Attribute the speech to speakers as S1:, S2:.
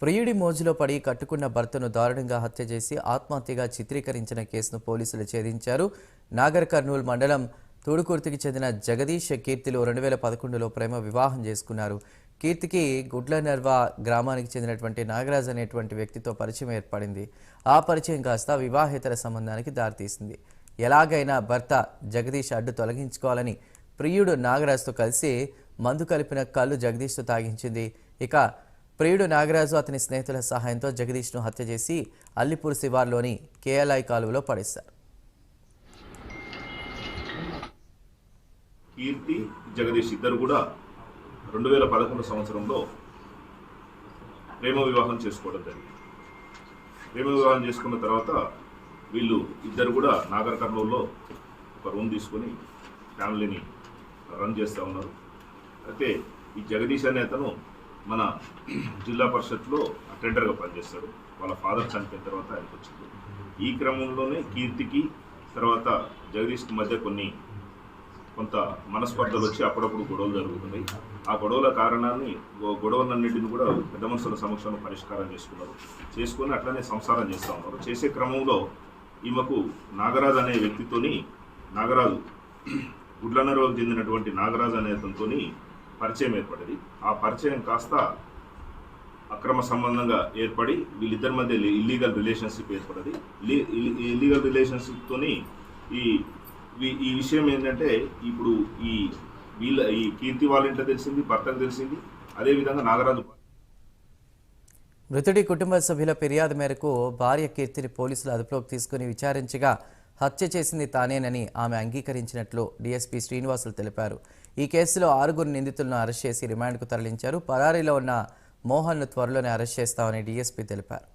S1: ప్రియుడి మోజులో పడి కట్టుకున్న భర్తను దారుణంగా హత్య చేసి ఆత్మహత్యగా చిత్రీకరించిన కేసును పోలీసులు ఛేదించారు. నాగర్ కర్నూల్ మండలం తూడుకుర్తికి చెందిన జగదీష్ కీర్తిలు 2011లో ప్రేమ వివాహం చేసుకున్నారు. కీర్తికి గుడ్లనర్వ గ్రామానికి చెందినటువంటి నాగరాజ్ అనేటువంటి వ్యక్తితో పరిచయం ఏర్పడింది. ఆ పరిచయం కాస్త వివాహేతర సంబంధానికి దారితీసింది. ఎలాగైనా భర్త జగదీష్ అడ్డు తొలగించుకోవాలని ప్రియుడు నాగరాజ్తో కలిసి మందు కలిపిన కళ్ళు జగదీష్తో తాగించింది. ఇక ప్రియుడు నాగరాజు అతని స్నేహితుల సహాయంతో జగదీష్ను హత్య చేసి అల్లిపూర్ శివార్లోని కేఎల్ఐ కాలువలో పడేశారు.
S2: కీర్తి జగదీష్ ఇద్దరు కూడా 2011 సంవత్సరంలో ప్రేమ వివాహం చేసుకోవడం జరిగింది. ప్రేమ వివాహం చేసుకున్న తర్వాత వీళ్ళు ఇద్దరు కూడా నాగర్ కర్నూల్లో ఒక రూమ్ తీసుకొని ఫ్యామిలీని రన్ చేస్తూ ఉన్నారు. అయితే ఈ జగదీష్ అనే అతను మన జిల్లా పరిషత్లో అటెండర్గా పనిచేస్తాడు. వాళ్ళ ఫాదర్ చనిపోయిన తర్వాత ఆయనకు వచ్చింది. ఈ క్రమంలోనే కీర్తికి తర్వాత జగదీష్కి మధ్య కొంత మనస్పర్ధలు వచ్చి అప్పుడప్పుడు గొడవలు జరుగుతున్నాయి. ఆ గొడవల కారణాన్ని గొడవలన్నింటినీ కూడా పెద్ద మనుషుల సమక్షంలో పరిష్కారం చేసుకొని అట్లనే సంసారం చేస్తూ ఉన్నారు. చేసే క్రమంలో ఈమెకు నాగరాజు అనే వ్యక్తితోని నాగరాజు గుడ్లనర్వకు చెందినటువంటి నాగరాజు అనే అతనితోని పరిచయం ఏర్పడింది. ఆ పరిచయం కాస్త అక్రమ సంబంధంగా ఏర్పడి వీళ్ళిద్దరి మధ్య ఇల్లీగల్ రిలేషన్షిప్ ఏర్పడింది. ఇల్లీగల్ రిలేషన్షిప్తోని ఈ విషయం ఏంటంటే ఇప్పుడు ఈ కీర్తి వాళ్ళ ఇంట్లో తెలిసింది, భర్తకు తెలిసింది. అదేవిధంగా నాగరాజు
S1: మృతుడి కుటుంబ సభ్యుల ఫిర్యాదు మేరకు భార్య కీర్తిని పోలీసులు అదుపులోకి తీసుకుని విచారించగా హత్య చేసింది తానేనని ఆమె అంగీకరించినట్లు డీఎస్పీ శ్రీనివాసులు తెలిపారు. ఈ కేసులో 6 నిందితులను అరెస్ట్ చేసి రిమాండ్కు తరలించారు. పరారీలో ఉన్న మోహన్ను త్వరలోనే అరెస్ట్ చేస్తామని డీఎస్పీ తెలిపారు.